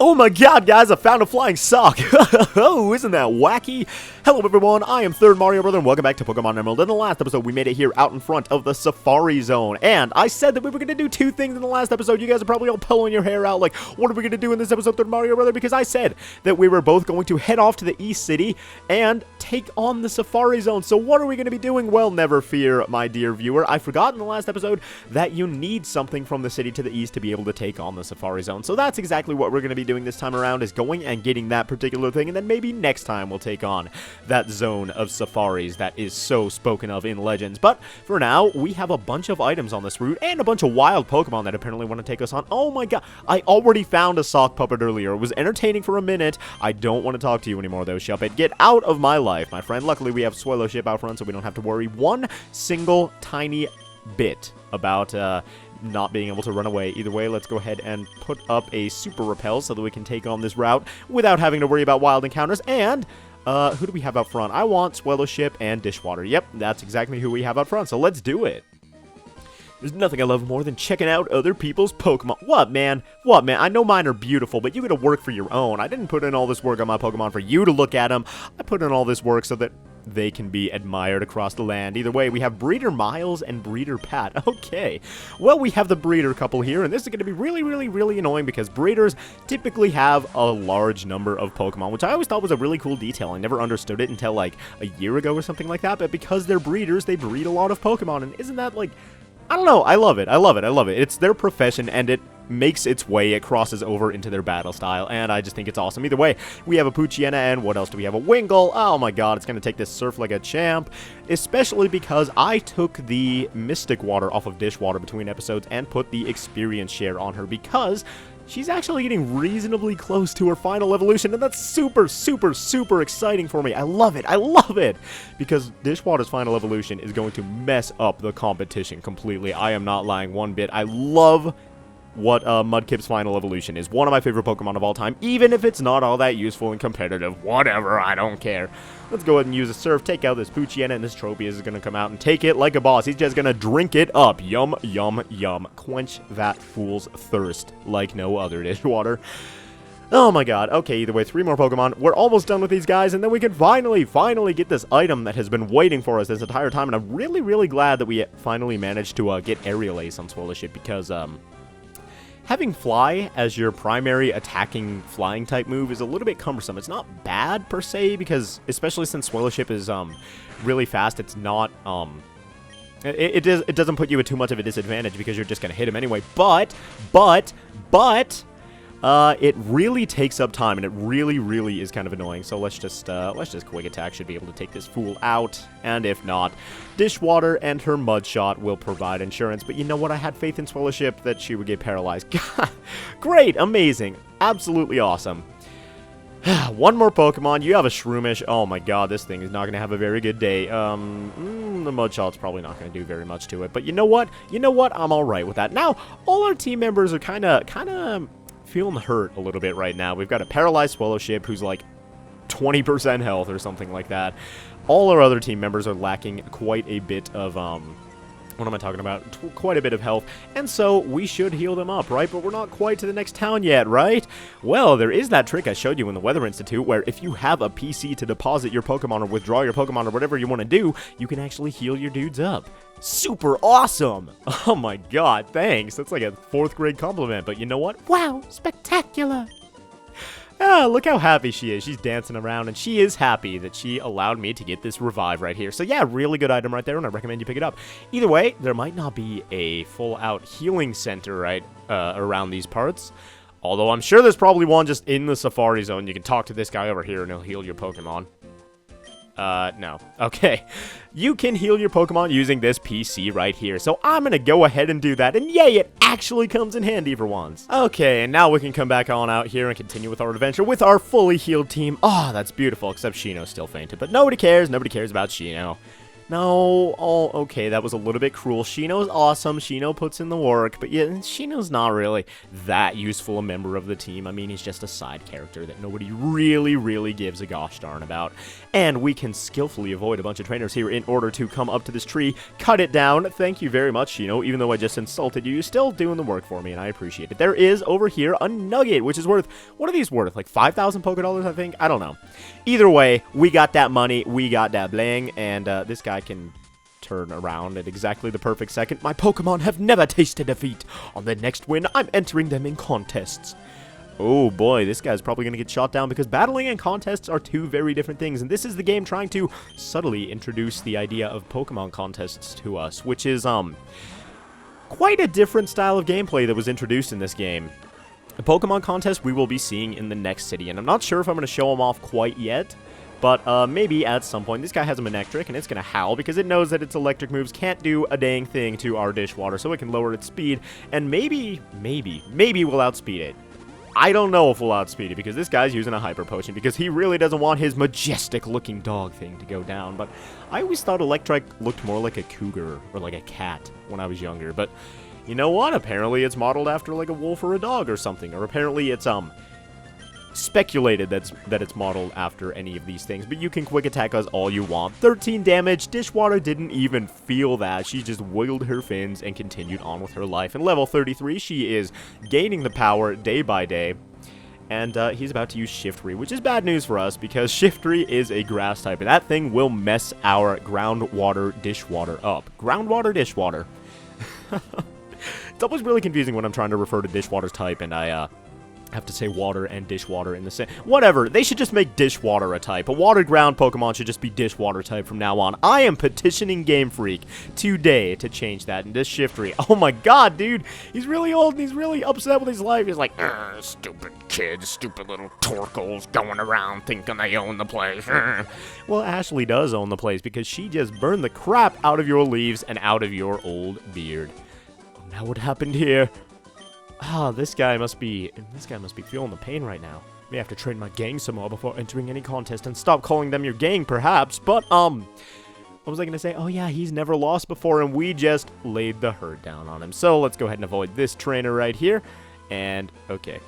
Oh my god, guys, I found a flying sock. Oh, isn't that wacky? Hello, everyone. I am Third Mario Brother, and welcome back to Pokemon Emerald. In the last episode, we made it here out in front of the Safari Zone. And I said that we were going to do two things in the last episode. You guys are probably all pulling your hair out like, what are we going to do in this episode, Third Mario Brother? Because I said that we were both going to head off to the East City and take on the Safari Zone. So what are we going to be doing? Well, never fear, my dear viewer. I forgot in the last episode that you need something from the city to the east to be able to take on the Safari Zone. So that's exactly what we're going to be doing this time around, is going and getting that particular thing, and then maybe next time we'll take on that zone of safaris that is so spoken of in Legends. But for now, we have a bunch of items on this route and a bunch of wild Pokemon that apparently want to take us on. Oh my god, I already found a sock puppet earlier. It was entertaining for a minute. I don't want to talk to you anymore though, Shuppet. Get out of my life, my friend. Luckily, we have Swellowship out front, so we don't have to worry one single tiny bit about not being able to run away. Either way, let's go ahead and put up a super repel so that we can take on this route without having to worry about wild encounters. And who do we have out front? I want Swellowship and Dishwater. Yep, that's exactly who we have out front, so let's do it. There's nothing I love more than checking out other people's Pokemon. What, man? What, man? I know mine are beautiful, but you gotta work for your own. I didn't put in all this work on my Pokemon for you to look at them. I put in all this work so that they can be admired across the land. Either way, we have Breeder Miles and Breeder Pat. Okay. Well, we have the breeder couple here, and this is going to be really annoying because breeders typically have a large number of Pokemon, which I always thought was a really cool detail. I never understood it until like a year ago or something like that, but because they're breeders, they breed a lot of Pokemon, and isn't that like... I don't know, I love it, I love it, I love it. It's their profession, and it makes its way, it crosses over into their battle style, and I just think it's awesome. Either way, we have a Poochyena, and what else do we have? A Wingull. Oh my god, it's going to take this Surf like a champ, especially because I took the Mystic Water off of Dishwater between episodes and put the Experience Share on her because she's actually getting reasonably close to her final evolution, and that's super exciting for me. I love it, because Dishwater's final evolution is going to mess up the competition completely. I am not lying one bit. I love what Mudkip's final evolution is. One of my favorite Pokemon of all time, even if it's not all that useful and competitive. Whatever, I don't care. Let's go ahead and use a Surf, take out this Poochyena, and this Tropius is going to come out and take it like a boss. He's just going to drink it up. Yum, yum, yum. Quench that fool's thirst like no other, Dishwater. Oh my god. Okay, either way, 3 more Pokemon. We're almost done with these guys, and then we can finally get this item that has been waiting for us this entire time, and I'm really glad that we finally managed to get Aerial Ace on Swellowship, because, having Fly as your primary attacking flying type move is a little bit cumbersome. It's not bad per se, because especially since Swellowship is really fast, it's not it doesn't put you at too much of a disadvantage because you're just gonna hit him anyway. But it really takes up time, and it really is kind of annoying. So let's just Quick Attack should be able to take this fool out, and if not, Dishwater and her Mud Shot will provide insurance. But you know what? I had faith in Swellowship that she would get paralyzed. Great, amazing, absolutely awesome. One more Pokemon. You have a Shroomish. Oh my god, this thing is not going to have a very good day. The Mud Shot's probably not going to do very much to it. But you know what? I'm alright with that. Now, all our team members are kind of feeling hurt a little bit right now. We've got a paralyzed Swellowship who's like 20% health or something like that. All our other team members are lacking quite a bit of, what am I talking about? Quite a bit of health, and so we should heal them up, right? But we're not quite to the next town yet, right? Well, there is that trick I showed you in the Weather Institute where if you have a PC to deposit your Pokemon or withdraw your Pokemon or whatever you want to do, you can actually heal your dudes up. Super awesome! Oh my god, thanks. That's like a 4th grade compliment, but you know what? Wow, spectacular! Ah, look how happy she is. She's dancing around, and she is happy that she allowed me to get this revive right here. So yeah, really good item right there, and I recommend you pick it up. Either way, there might not be a full-out healing center right around these parts. Although I'm sure there's probably one just in the Safari Zone. You can talk to this guy over here, and he'll heal your Pokemon. No. Okay. You can heal your Pokemon using this PC right here. So I'm gonna go ahead and do that. And yay, it actually comes in handy for once. Okay, and now we can come back on out here and continue with our adventure with our fully healed team. Oh, that's beautiful, except Shino's still fainted. But nobody cares. Nobody cares about Shino. No, oh, okay, that was a little bit cruel. Shino's awesome, Shino puts in the work, but yeah, Shino's not really that useful a member of the team. I mean, he's just a side character that nobody really gives a gosh darn about. And we can skillfully avoid a bunch of trainers here in order to come up to this tree, cut it down. Thank you very much, Shino. Even though I just insulted you, you're still doing the work for me, and I appreciate it. There is, over here, a nugget, which is worth, what are these worth? Like 5,000 Poké Dollars, I think? I don't know. Either way, we got that money, we got that bling, and this guy can turn around at exactly the perfect second. My Pokemon have never tasted defeat. On the next win, I'm entering them in contests. Oh boy, this guy's probably going to get shot down because battling and contests are two very different things, and this is the game trying to subtly introduce the idea of Pokemon contests to us, which is, quite a different style of gameplay that was introduced in this game. A Pokemon contest we will be seeing in the next city, and I'm not sure if I'm going to show them off quite yet, but maybe at some point. This guy has a Manectric, and it's going to howl because it knows that its electric moves can't do a dang thing to our dishwater, so it can lower its speed, and maybe we'll outspeed it. I don't know if we'll outspeed it because this guy's using a Hyper Potion because he really doesn't want his majestic-looking dog thing to go down, but I always thought Electrike looked more like a cougar or like a cat when I was younger, but you know what? Apparently it's modeled after like a wolf or a dog or something, or apparently it's, speculated that it's modeled after any of these things, but you can quick attack us all you want. 13 damage. Dishwater didn't even feel that. She just wiggled her fins and continued on with her life. And level 33, she is gaining the power day by day. And he's about to use Shiftry, which is bad news for us because Shiftry is a grass type, and that thing will mess our groundwater dishwater up. Groundwater dishwater. It's always really confusing when I'm trying to refer to dishwater's type, and I have to say water and dishwater in the same. Whatever. They should just make dishwater a type. A water ground Pokemon should just be dishwater type from now on. I am petitioning Game Freak today to change that in this Shiftry. Oh my god, dude. He's really old and he's really upset with his life. He's like, stupid kids, stupid little Torkles going around thinking they own the place. Well, Ashley does own the place because she just burned the crap out of your leaves and out of your old beard. Oh, now what happened here? Ah, this guy must be feeling the pain right now. May have to train my gang some more before entering any contest and stop calling them your gang, perhaps. But, what was I gonna say? Oh yeah, he's never lost before, and we just laid the hurt down on him. So let's go ahead and avoid this trainer right here. And, okay.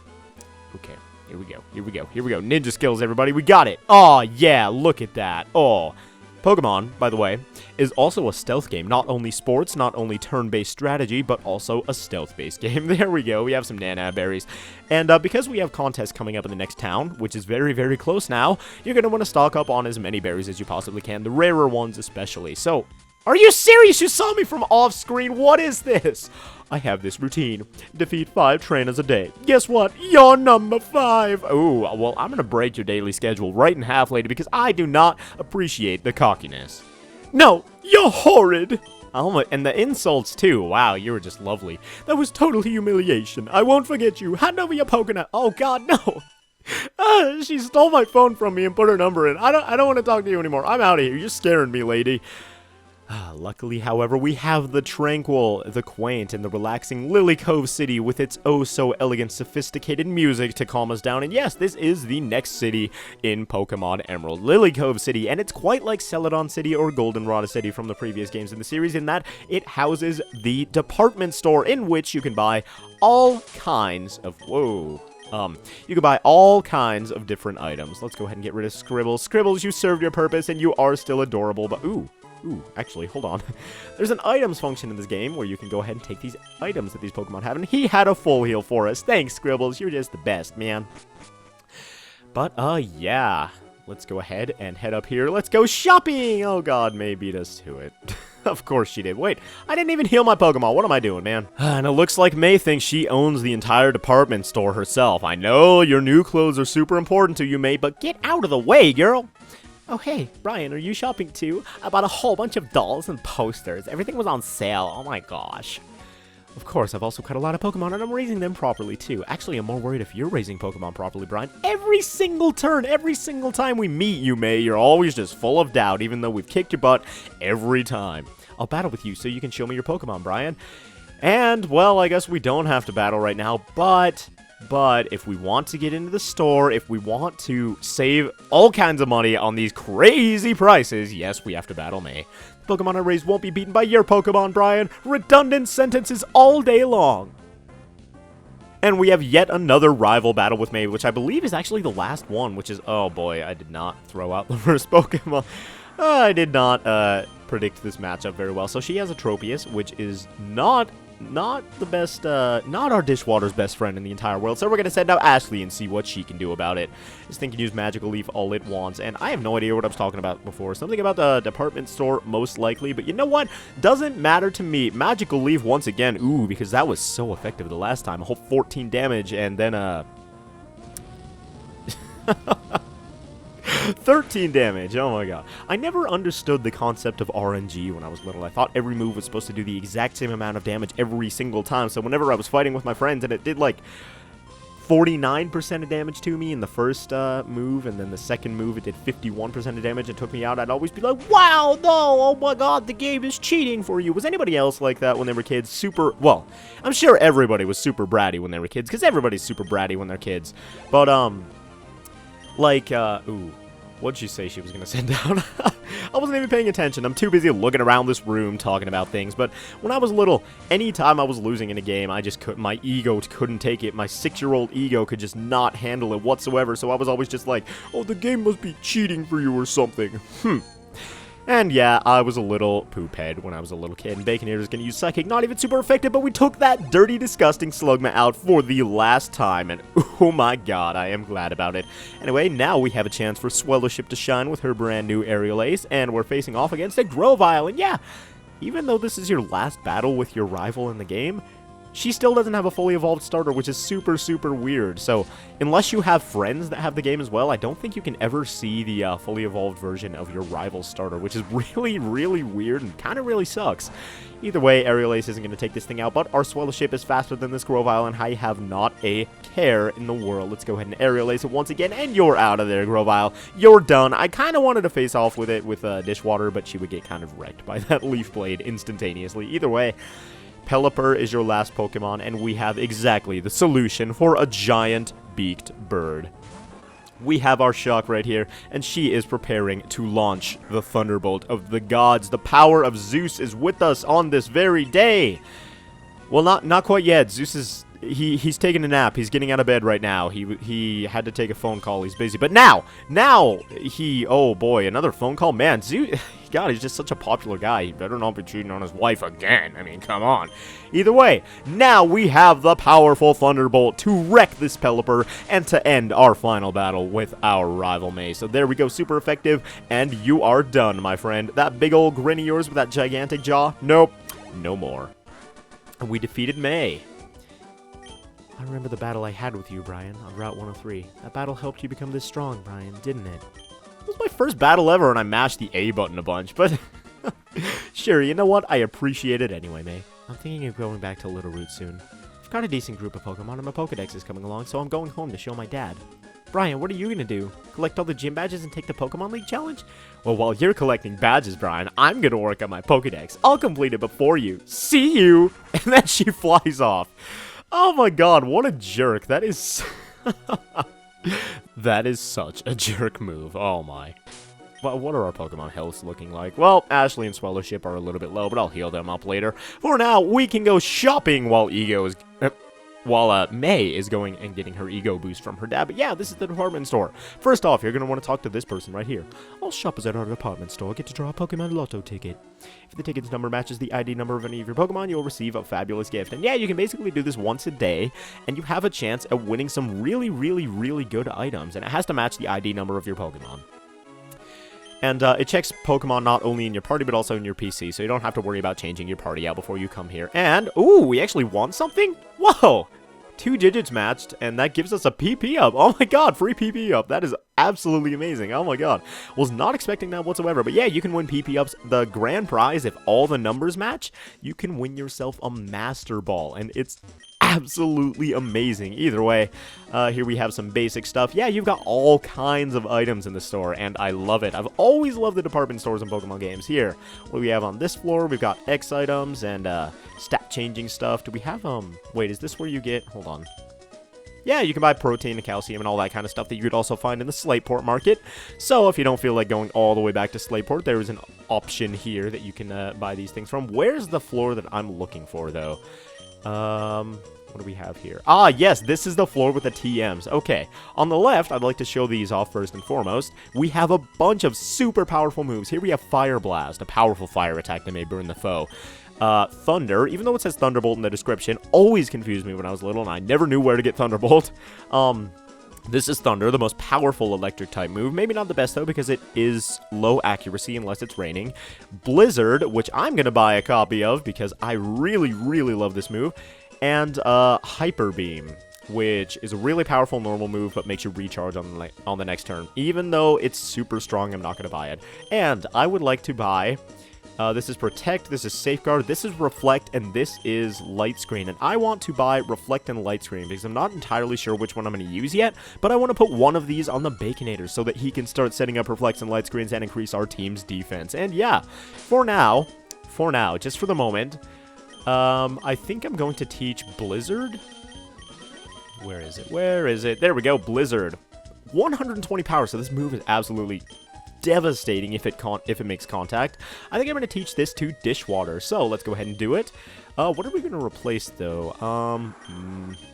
Here we go. Ninja skills, everybody. We got it. Oh, yeah, look at that. Oh. Pokemon, by the way, is also a stealth game. Not only sports, not only turn-based strategy, but also a stealth-based game. There we go. We have some Nana berries. And because we have contests coming up in the next town, which is very close now, you're going to want to stock up on as many berries as you possibly can. The rarer ones especially. So, are you serious? You saw me from off-screen. What is this? I have this routine. Defeat 5 trainers a day. Guess what? You're number 5. Oh, well, I'm going to break your daily schedule right in half, lady, because I do not appreciate the cockiness. No, you're horrid. Oh my, and the insults, too. Wow, you were just lovely. That was total humiliation. I won't forget you. Hand over your Pokémon. Oh, God, no. She stole my phone from me and put her number in. I don't want to talk to you anymore. I'm out of here. You're scaring me, lady. Luckily, however, we have the tranquil, the quaint, and the relaxing Lilycove City with its oh-so-elegant, sophisticated music to calm us down. And yes, this is the next city in Pokemon Emerald, Lilycove City, and it's quite like Celadon City or Goldenrod City from the previous games in the series in that it houses the department store in which you can buy all kinds of... Whoa... you can buy all kinds of different items. Let's go ahead and get rid of Scribbles. Scribbles, you served your purpose, and you are still adorable, but ooh, actually, hold on. There's an items function in this game where you can go ahead and take these items that these Pokemon have, and he had a full heal for us. Thanks, Scribbles. You're just the best, man. But, yeah. Let's go ahead and head up here. Let's go shopping! Oh, God, May beat us to it. Of course she did. Wait, I didn't even heal my Pokemon. What am I doing, man? And it looks like May thinks she owns the entire department store herself. I know your new clothes are super important to you, May, but get out of the way, girl! Oh, hey, Brian, are you shopping too? I bought a whole bunch of dolls and posters. Everything was on sale. Oh my gosh. Of course, I've also caught a lot of Pokemon, and I'm raising them properly too. Actually, I'm more worried if you're raising Pokemon properly, Brian. Every single turn, every single time we meet you, May, you're always just full of doubt, even though we've kicked your butt every time. I'll battle with you so you can show me your Pokemon, Brian. And, well, I guess we don't have to battle right now, but But if we want to get into the store, if we want to save all kinds of money on these crazy prices, yes, we have to battle May. The Pokemon I raised won't be beaten by your Pokemon, Brian. Redundant sentences all day long. And we have yet another rival battle with May, which I believe is actually the last one, which is... Oh boy, I did not throw out the first Pokemon. I did not predict this matchup very well. So she has a Tropius, which is not the best, not our Dishwater's best friend in the entire world. So we're going to send out Ashley and see what she can do about it. This thing can use Magical Leaf all it wants, and I have no idea what I was talking about before. Something about the department store, most likely, but you know what? Doesn't matter to me. Magical Leaf once again, ooh, because that was so effective the last time. A whole 14 damage, and then, 13 damage, oh my god. I never understood the concept of RNG when I was little. I thought every move was supposed to do the exact same amount of damage every single time. So whenever I was fighting with my friends and it did like 49% of damage to me in the first move, and then the second move it did 51% of damage and took me out, I'd always be like, wow, no, oh my god, the game is cheating for you. Was anybody else like that when they were kids? Well, I'm sure everybody was super bratty when they were kids, because everybody's super bratty when they're kids. But, ooh. What'd she say she was going to send out? I wasn't even paying attention. I'm too busy looking around this room talking about things. But when I was little, anytime I was losing in a game, I just couldn't. My ego couldn't take it. My 6-year-old ego could just not handle it whatsoever. So I was always just like, oh, the game must be cheating for you or something. And yeah, I was a little poophead when I was a little kid, and Baconator is going to use Psychic, not even super effective, but we took that dirty, disgusting Slugma out for the last time, and oh my god, I am glad about it. Anyway, now we have a chance for Swellowship to shine with her brand new Aerial Ace, and we're facing off against a Grovyle, and yeah, even though this is your last battle with your rival in the game, she still doesn't have a fully evolved starter, which is super, super weird. So, unless you have friends that have the game as well, I don't think you can ever see the fully evolved version of your rival's starter, which is really, really weird and kind of really sucks. Either way, Aerial Ace isn't going to take this thing out, but our Swellowship is faster than this Grovyle, and I have not a care in the world. Let's go ahead and Aerial Ace it once again, and you're out of there, Grovyle. You're done. I kind of wanted to face off with it with Dishwater, but she would get kind of wrecked by that Leaf Blade instantaneously. Either way, Pelipper is your last Pokemon, and we have exactly the solution for a giant beaked bird. We have our Shock right here, and she is preparing to launch the Thunderbolt of the gods. The power of Zeus is with us on this very day. Well, not quite yet. Zeus is... He's taking a nap. He's getting out of bed right now. He had to take a phone call. He's busy. But now he... Oh, boy, another phone call? Man, Zeus... God, he's just such a popular guy. He better not be cheating on his wife again. I mean, come on. Either way, now we have the powerful Thunderbolt to wreck this Pelipper and to end our final battle with our rival May. So there we go. Super effective. And you are done, my friend. That big old grin of yours with that gigantic jaw? Nope. No more. And we defeated May. I remember the battle I had with you, Brian, on Route 103. That battle helped you become this strong, Brian, didn't it? It was my first battle ever, and I mashed the A button a bunch, but... Sure, you know what? I appreciate it anyway, May. I'm thinking of going back to Little Root soon. I've got a decent group of Pokemon, and my Pokedex is coming along, so I'm going home to show my dad. Brian, what are you going to do? Collect all the gym badges and take the Pokemon League challenge? Well, while you're collecting badges, Brian, I'm going to work on my Pokedex. I'll complete it before you. See you! And then she flies off. Oh my god, what a jerk. That is... That is such a jerk move. Oh my. Well, what are our Pokemon healths looking like? Well, Ashley and Swellowship are a little bit low, but I'll heal them up later. For now, we can go shopping while May is going and getting her ego boost from her dad. But yeah, this is the department store. First off, you're going to want to talk to this person right here. All shoppers at our department store get to draw a Pokemon Lotto ticket. If the ticket's number matches the ID number of any of your Pokemon, you'll receive a fabulous gift. And yeah, you can basically do this once a day, and you have a chance at winning some really, really, really good items. And it has to match the ID number of your Pokemon. And it checks Pokemon not only in your party, but also in your PC, so you don't have to worry about changing your party out before you come here. And, ooh, we actually won something? Whoa! 2 digits matched, and that gives us a PP up. Oh my god, free PP up. That is absolutely amazing. Oh my god. Was not expecting that whatsoever. But yeah, you can win PP ups. The grand prize, if all the numbers match, you can win yourself a Master Ball. And it's absolutely amazing. Either way, here we have some basic stuff. Yeah, you've got all kinds of items in the store, and I love it. I've always loved the department stores in Pokemon games. Here, what do we have on this floor? We've got X items and stat changing stuff. Do we have, wait, is this where you get, hold on. yeah, you can buy protein and calcium and all that kind of stuff that you could also find in the Slateport market. So if you don't feel like going all the way back to Slateport, there is an option here that you can buy these things from. Where's the floor that I'm looking for, though? What do we have here? Ah, yes, this is the floor with the TMs. Okay, on the left, I'd like to show these off first and foremost. We have a bunch of super powerful moves. Here we have Fire Blast, a powerful fire attack that may burn the foe. Thunder, even though it says Thunderbolt in the description, always confused me when I was little, and I never knew where to get Thunderbolt. This is Thunder, the most powerful electric type move. Maybe not the best, though, because it is low accuracy unless it's raining. Blizzard, which I'm going to buy a copy of because I really, really love this move. And Hyper Beam, which is a really powerful normal move, but makes you recharge on the next turn. Even though it's super strong, I'm not going to buy it. And I would like to buy... this is Protect, this is Safeguard, this is Reflect, and this is Light Screen. And I want to buy Reflect and Light Screen because I'm not entirely sure which one I'm going to use yet, but I want to put one of these on the Baconator so that he can start setting up Reflects and Light Screens and increase our team's defense. And yeah, for now, just for the moment, I think I'm going to teach Blizzard. Where is it? Where is it? There we go, Blizzard. 120 power, so this move is absolutely devastating if it makes contact. I think I'm going to teach this to Dishwater, so let's go ahead and do it. What are we going to replace, though?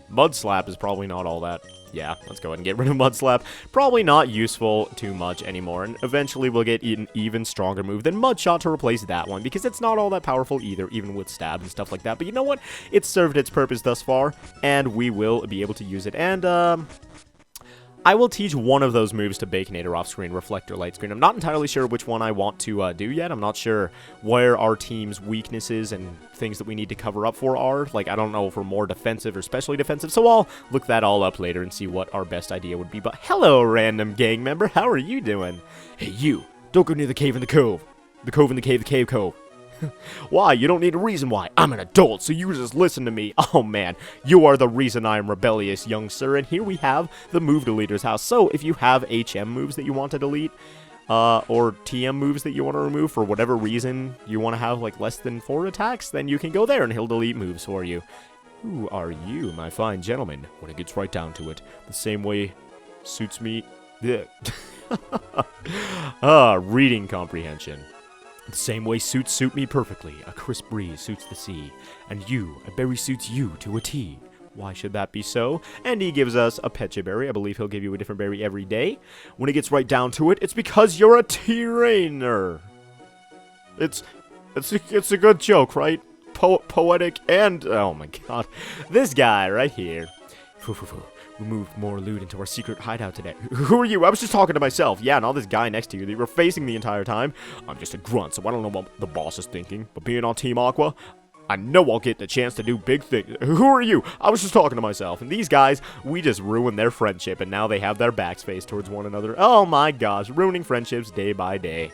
Mud Slap is probably not all that. Yeah, let's go ahead and get rid of Mud Slap. Probably not useful too much anymore, and eventually we'll get an even stronger move than Mud Shot to replace that one, because it's not all that powerful either, even with Stab and stuff like that. But you know what? It's served its purpose thus far, and we will be able to use it. And, I will teach one of those moves to Baconator off-screen, Reflector, Light Screen. I'm not entirely sure which one I want to do yet. I'm not sure where our team's weaknesses and things that we need to cover up for are. Like, I don't know if we're more defensive or specially defensive, so I'll look that all up later and see what our best idea would be. But hello, random gang member. How are you doing? Hey, you. Don't go near the cave in the cove. The cove in the cave, the cave cove. Why? You don't need a reason why. I'm an adult, so you just listen to me. Oh, man. You are the reason I am rebellious, young sir. And here we have the Move Deleter's house. So, if you have HM moves that you want to delete, or TM moves that you want to remove for whatever reason you want to have, like, less than 4 attacks, then you can go there and he'll delete moves for you. Who are you, my fine gentleman? When it gets right down to it, the same way suits me... reading comprehension. The same way suits suit me perfectly. A crisp breeze suits the sea. And you, a berry suits you to a T. Why should that be so? And he gives us a Pecha Berry. I believe he'll give you a different berry every day. When it gets right down to it, it's because you're a T-Rainer. It's a good joke, right? Poetic and... Oh my god. This guy right here. We moved more loot into our secret hideout today. Who are you? I was just talking to myself. Yeah, and all this guy next to you that you were facing the entire time. I'm just a grunt, so I don't know what the boss is thinking. But being on Team Aqua, I know I'll get the chance to do big things. Who are you? I was just talking to myself. And these guys, we just ruined their friendship, and now they have their backs faced towards one another. Oh my gosh, ruining friendships day by day.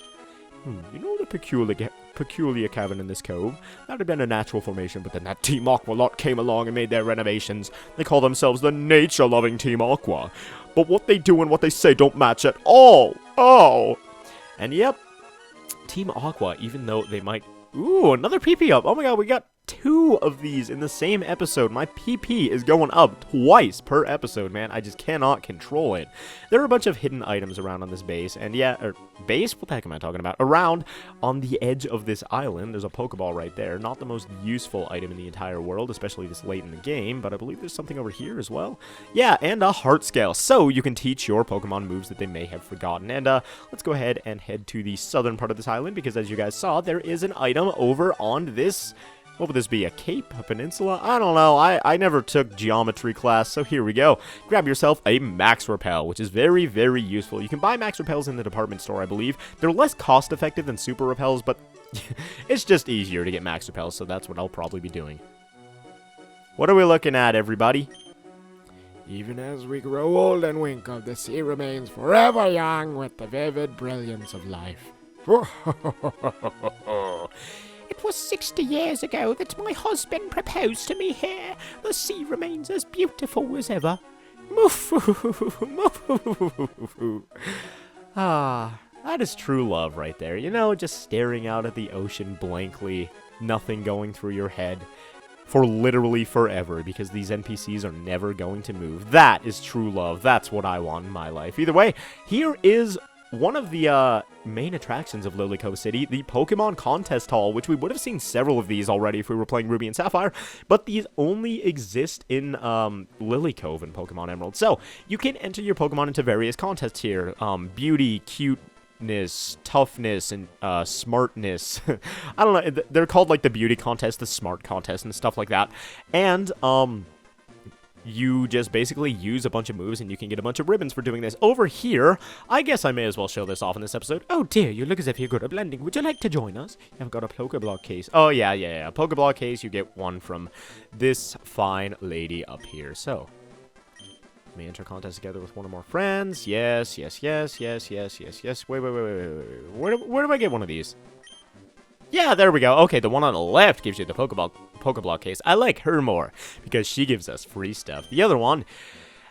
You know the peculiar cavern in this cove? That would have been a natural formation, but then that Team Aqua lot came along and made their renovations. They call themselves the nature-loving Team Aqua. But what they do and what they say don't match at all. Oh! And yep, Team Aqua, even though they might... Ooh, another PP up. Oh my god, we got 2 of these in the same episode. My PP is going up twice per episode, man. I just cannot control it. There are a bunch of hidden items around on this base, and yeah, base? What the heck am I talking about? Around on the edge of this island, there's a Pokeball right there. Not the most useful item in the entire world, especially this late in the game, but I believe there's something over here as well. Yeah, and a Heart Scale, so you can teach your Pokemon moves that they may have forgotten. And let's go ahead and head to the southern part of this island, because as you guys saw, there is an item over on this... What would this be, a cape, a peninsula? I don't know, I never took geometry class, so here we go. Grab yourself a Max Repel, which is very, very useful. You can buy Max Repels in the department store, I believe. They're less cost-effective than Super Repels, but it's just easier to get Max Repels, so that's what I'll probably be doing. What are we looking at, everybody? Even as we grow old and wrinkle, the sea remains forever young with the vivid brilliance of life. It was 60 years ago that my husband proposed to me here. The sea remains as beautiful as ever. Ah, that is true love right there. You know, just staring out at the ocean blankly, nothing going through your head. for literally forever because these NPCs are never going to move. That is true love. That's what I want in my life. Either way, here is one of the main attractions of Lilycove City, the Pokemon Contest Hall, which we would have seen several of these already if we were playing Ruby and Sapphire, but these only exist in Lilycove and Pokemon Emerald. So, you can enter your Pokemon into various contests here. Beauty, cuteness, toughness, and smartness. I don't know, they're called like the beauty contest, the smart contest, and stuff like that. And, you just basically use a bunch of moves and you can get a bunch of ribbons for doing this. Over here, I guess I may as well show this off in this episode. Oh dear, you look as if you're good at blending. Would you like to join us? I've got a Pokeblock case. Oh, yeah. Pokeblock case, you get one from this fine lady up here. So, let me enter a contest together with one or more friends. Yes. Wait. Where do I get one of these? Yeah, there we go. Okay, the one on the left gives you the Pokeblock case. I like her more because she gives us free stuff. The other one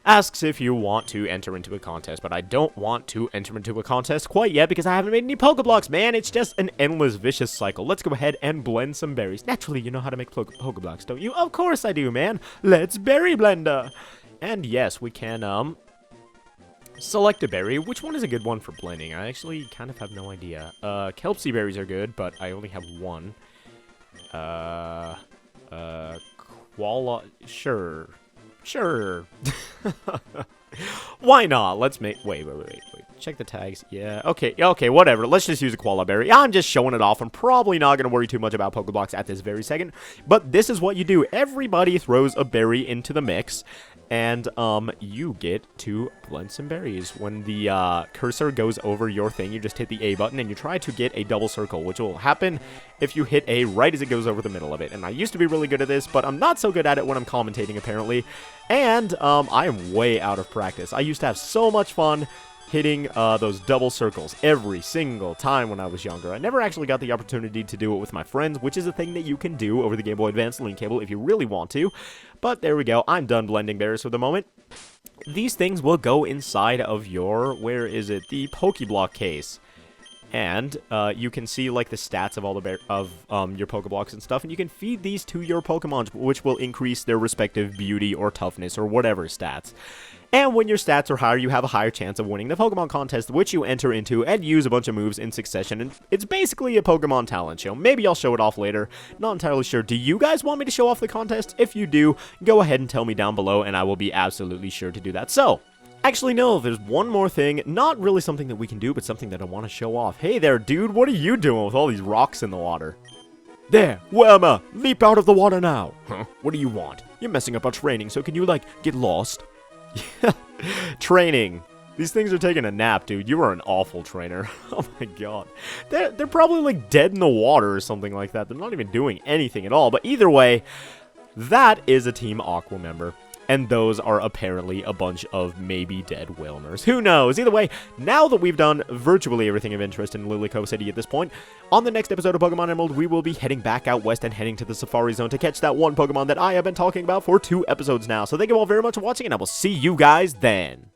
asks if you want to enter into a contest, but I don't want to enter into a contest quite yet because I haven't made any Pokeblocks, man. It's just an endless, vicious cycle. Let's go ahead and blend some berries. Naturally, you know how to make Pokeblocks, don't you? Of course I do, man. Let's berry blender. And yes, we can, select a berry. Which one is a good one for blending? I actually kind of have no idea. Kelpsie berries are good, but I only have one. Sure. Why not? Let's make, wait. Check the tags. Yeah, okay, whatever. Let's just use a koala berry. I'm just showing it off. I'm probably not going to worry too much about Pokeblocks at this very second, but this is what you do. Everybody throws a berry into the mix, and you get to blend some berries. When the cursor goes over your thing, you just hit the A button and you try to get a double circle, which will happen if you hit A right as it goes over the middle of it. And I used to be really good at this, but I'm not so good at it when I'm commentating, apparently. And I am way out of practice. I used to have so much fun hitting those double circles every single time when I was younger. I never actually got the opportunity to do it with my friends, which is a thing that you can do over the Game Boy Advance link cable if you really want to. But there we go. I'm done blending berries for the moment. These things will go inside of your, where is it? The Pokeblock case. And you can see like the stats of all the your Pokeblocks and stuff, and you can feed these to your Pokemon, which will increase their respective beauty or toughness or whatever stats. And when your stats are higher, you have a higher chance of winning the Pokemon contest, which you enter into and use a bunch of moves in succession. And it's basically a Pokemon talent show. Maybe I'll show it off later. Not entirely sure. Do you guys want me to show off the contest? If you do, go ahead and tell me down below, and I will be absolutely sure to do that. So, actually, no, there's one more thing. Not really something that we can do, but something that I want to show off. Hey there, dude. What are you doing with all these rocks in the water? There, Wilma, leap out of the water now. Huh? What do you want? You're messing up our training, so can you, like, get lost? Training. These things are taking a nap, dude. You are an awful trainer. Oh my god. They're probably, like, dead in the water or something like that. They're not even doing anything at all. But either way, that is a Team Aqua member. And those are apparently a bunch of maybe dead Wilmers. Who knows? Either way, now that we've done virtually everything of interest in Lilycove City at this point, on the next episode of Pokemon Emerald, we will be heading back out west and heading to the Safari Zone to catch that one Pokemon that I have been talking about for 2 episodes now. So thank you all very much for watching, and I will see you guys then.